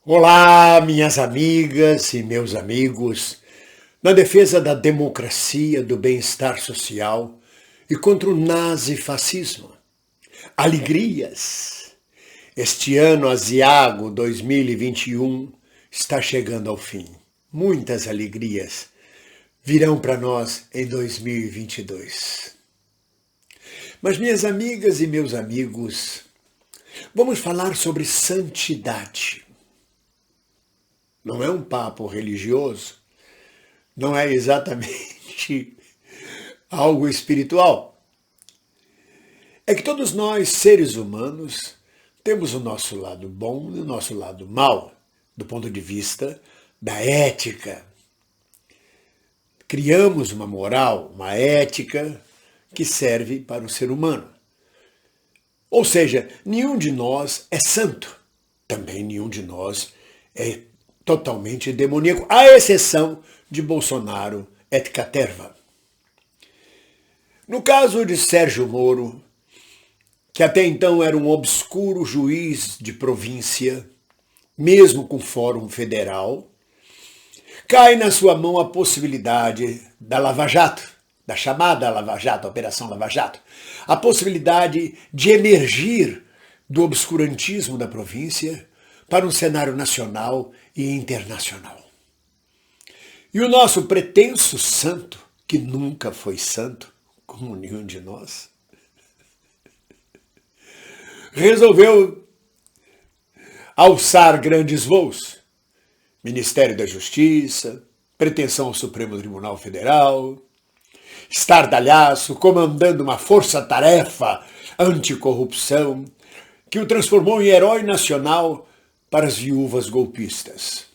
Olá, minhas amigas e meus amigos, na defesa da democracia, do bem-estar social e contra o nazifascismo. Alegrias! Este ano asiago 2021 está chegando ao fim. Muitas alegrias virão para nós em 2022. Mas, minhas amigas e meus amigos, vamos falar sobre santidade. Não é um papo religioso, não é exatamente algo espiritual. É que todos nós, seres humanos, temos o nosso lado bom e o nosso lado mau, do ponto de vista da ética. Criamos uma moral, uma ética que serve para o ser humano. Ou seja, nenhum de nós é santo, também nenhum de nós é totalmente demoníaco, à exceção de Bolsonaro et caterva. No caso de Sérgio Moro, que até então era um obscuro juiz de província, mesmo com fórum federal, cai na sua mão a possibilidade da Lava Jato, da chamada Lava Jato, Operação Lava Jato, a possibilidade de emergir do obscurantismo da província para um cenário nacional e internacional. E o nosso pretenso santo, que nunca foi santo, como nenhum de nós, resolveu alçar grandes voos. Ministério da Justiça, pretensão ao Supremo Tribunal Federal, estardalhaço, comandando uma força-tarefa anticorrupção, que o transformou em herói nacional para as viúvas golpistas.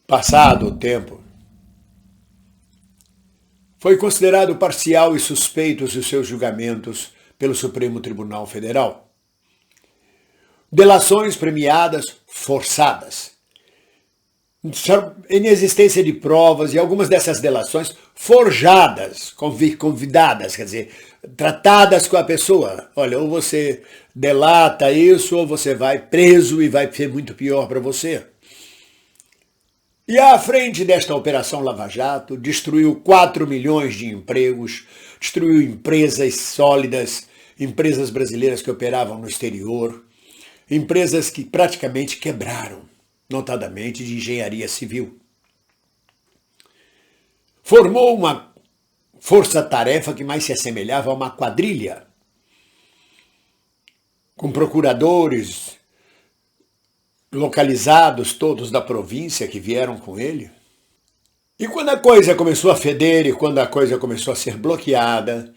Passado o tempo, foi considerado parcial e suspeito os seus julgamentos pelo Supremo Tribunal Federal. Delações premiadas forçadas. Inexistência de provas e algumas dessas delações forjadas, convidadas, quer dizer, tratadas com a pessoa. Olha, ou você delata isso, ou você vai preso e vai ser muito pior para você. E à frente desta Operação Lava Jato, destruiu 4 milhões de empregos, destruiu empresas sólidas, empresas brasileiras que operavam no exterior, empresas que praticamente quebraram, notadamente de engenharia civil. Formou uma força-tarefa que mais se assemelhava a uma quadrilha, com procuradores localizados todos da província que vieram com ele. E quando a coisa começou a feder e quando a coisa começou a ser bloqueada,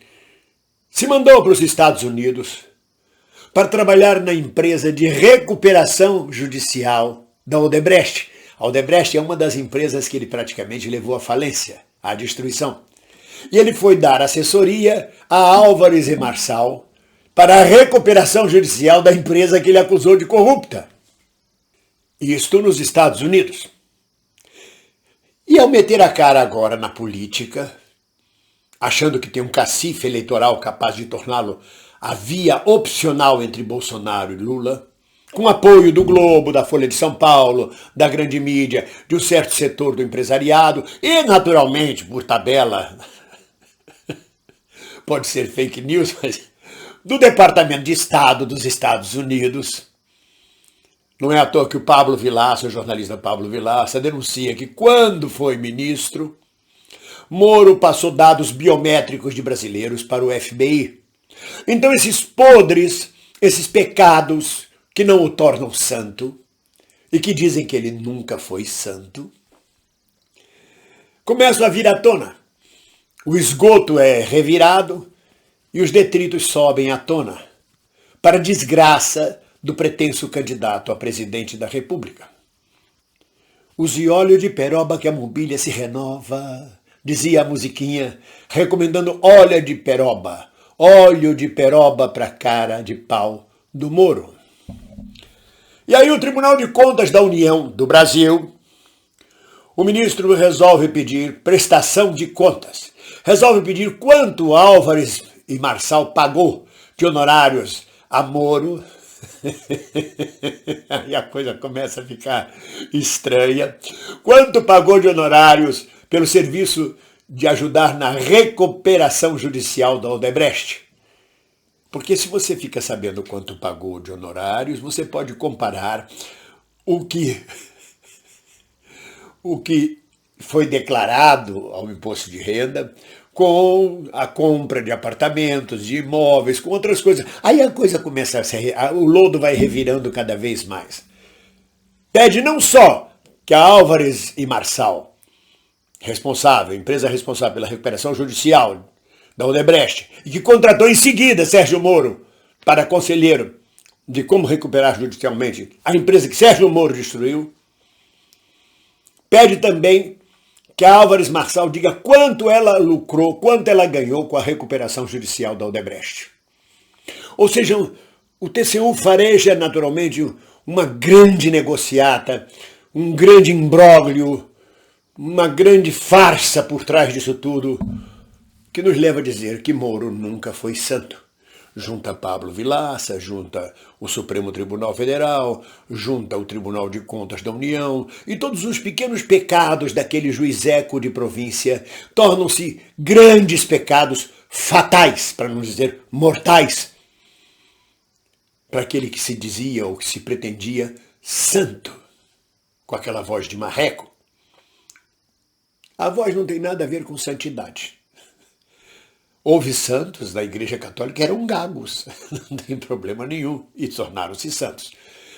se mandou para os Estados Unidos para trabalhar na empresa de recuperação judicial da Odebrecht. A Odebrecht é uma das empresas que ele praticamente levou à falência, à destruição. E ele foi dar assessoria a Álvares e Marçal para a recuperação judicial da empresa que ele acusou de corrupta. Isto nos Estados Unidos. E ao meter a cara agora na política, achando que tem um cacife eleitoral capaz de torná-lo a via opcional entre Bolsonaro e Lula, com apoio do Globo, da Folha de São Paulo, da grande mídia, de um certo setor do empresariado e, naturalmente, por tabela, pode ser fake news, mas do Departamento de Estado dos Estados Unidos. Não é à toa que o Pablo Vilaça, o jornalista Pablo Vilaça, denuncia que quando foi ministro, Moro passou dados biométricos de brasileiros para o FBI. Então esses podres, esses pecados que não o tornam santo e que dizem que ele nunca foi santo, começam a vir à tona. O esgoto é revirado e os detritos sobem à tona, para desgraça do pretenso candidato a presidente da República. Use óleo de peroba que a mobília se renova, dizia a musiquinha, recomendando óleo de peroba para a cara de pau do Moro. E aí o Tribunal de Contas da União do Brasil, o ministro resolve pedir prestação de contas, resolve pedir quanto Álvares e Marçal pagou de honorários a Moro Aí a coisa começa a ficar estranha. Quanto pagou de honorários pelo serviço de ajudar na recuperação judicial da Odebrecht? Porque se você fica sabendo quanto pagou de honorários, você pode comparar o que foi declarado ao imposto de renda com a compra de apartamentos, de imóveis, com outras coisas. Aí a coisa começa o lodo vai revirando cada vez mais. Pede não só que a Álvares e Marçal, empresa responsável pela recuperação judicial da Odebrecht, e que contratou em seguida Sérgio Moro para conselheiro de como recuperar judicialmente a empresa que Sérgio Moro destruiu, pede também que a Álvares Marçal diga quanto ela lucrou, quanto ela ganhou com a recuperação judicial da Odebrecht. Ou seja, o TCU fareja naturalmente uma grande negociata, um grande imbróglio, uma grande farsa por trás disso tudo, que nos leva a dizer que Moro nunca foi santo. Junta Pablo Vilaça, junta o Supremo Tribunal Federal, junta o Tribunal de Contas da União, e todos os pequenos pecados daquele juizeco de província tornam-se grandes pecados fatais, para não dizer mortais, para aquele que se dizia ou que se pretendia santo, com aquela voz de marreco. A voz não tem nada a ver com santidade. Houve santos da Igreja Católica que eram gagos, não tem problema nenhum, e tornaram-se santos.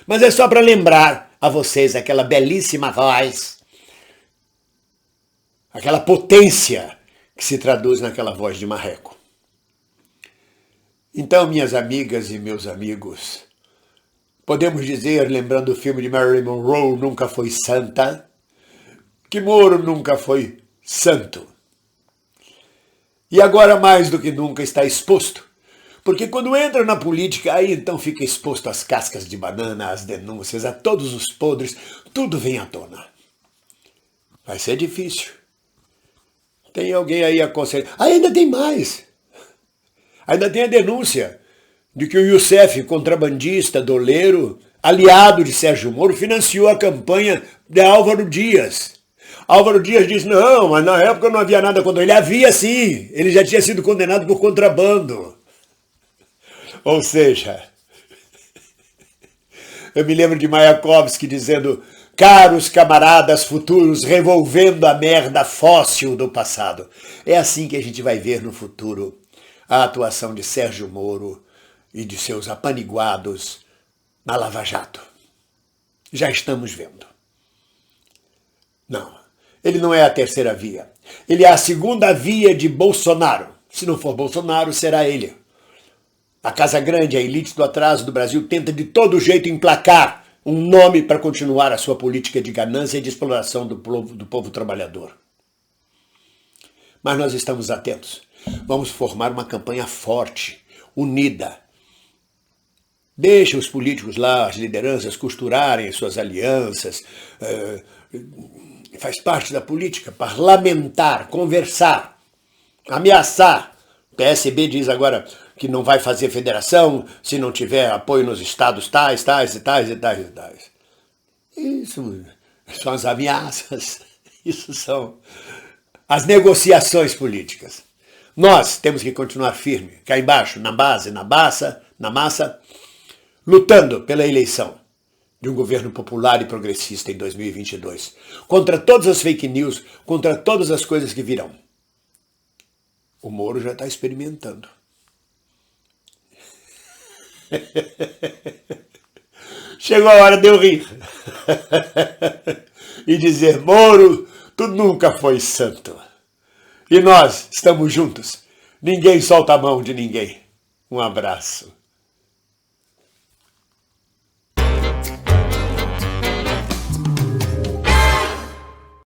Mas é só para lembrar a vocês aquela belíssima voz, aquela potência que se traduz naquela voz de marreco. Então, minhas amigas e meus amigos, podemos dizer, lembrando o filme de Marilyn Monroe, Nunca Foi Santa, que Moro nunca foi santo. E agora mais do que nunca está exposto. Porque quando entra na política, aí então fica exposto às cascas de banana, às denúncias, a todos os podres, tudo vem à tona. Vai ser difícil. Tem alguém aí aconselhando. Ainda tem mais. Ainda tem a denúncia de que o Youssef, contrabandista, doleiro, aliado de Sérgio Moro, financiou a campanha de Álvaro Dias. Álvaro Dias diz, não, mas na época não havia nada contra ele. Havia sim, ele já tinha sido condenado por contrabando. Ou seja, eu me lembro de Mayakovsky dizendo, caros camaradas futuros, revolvendo a merda fóssil do passado. É assim que a gente vai ver no futuro a atuação de Sérgio Moro e de seus apaniguados na Lava Jato. Já estamos vendo. Não. Ele não é a terceira via. Ele é a segunda via de Bolsonaro. Se não for Bolsonaro, será ele. A Casa Grande, a elite do atraso do Brasil, tenta de todo jeito emplacar um nome para continuar a sua política de ganância e de exploração do povo trabalhador. Mas nós estamos atentos. Vamos formar uma campanha forte, unida. Deixa os políticos lá, as lideranças, costurarem as suas alianças. Faz parte da política, parlamentar, conversar, ameaçar. O PSB diz agora que não vai fazer federação se não tiver apoio nos estados tais. Isso são as ameaças, isso são as negociações políticas. Nós temos que continuar firme, cá embaixo, na base, na massa, lutando pela eleição de um governo popular e progressista em 2022. Contra todas as fake news, contra todas as coisas que virão. O Moro já está experimentando. Chegou a hora de eu rir. E dizer, Moro, tu nunca foi santo. E nós estamos juntos. Ninguém solta a mão de ninguém. Um abraço.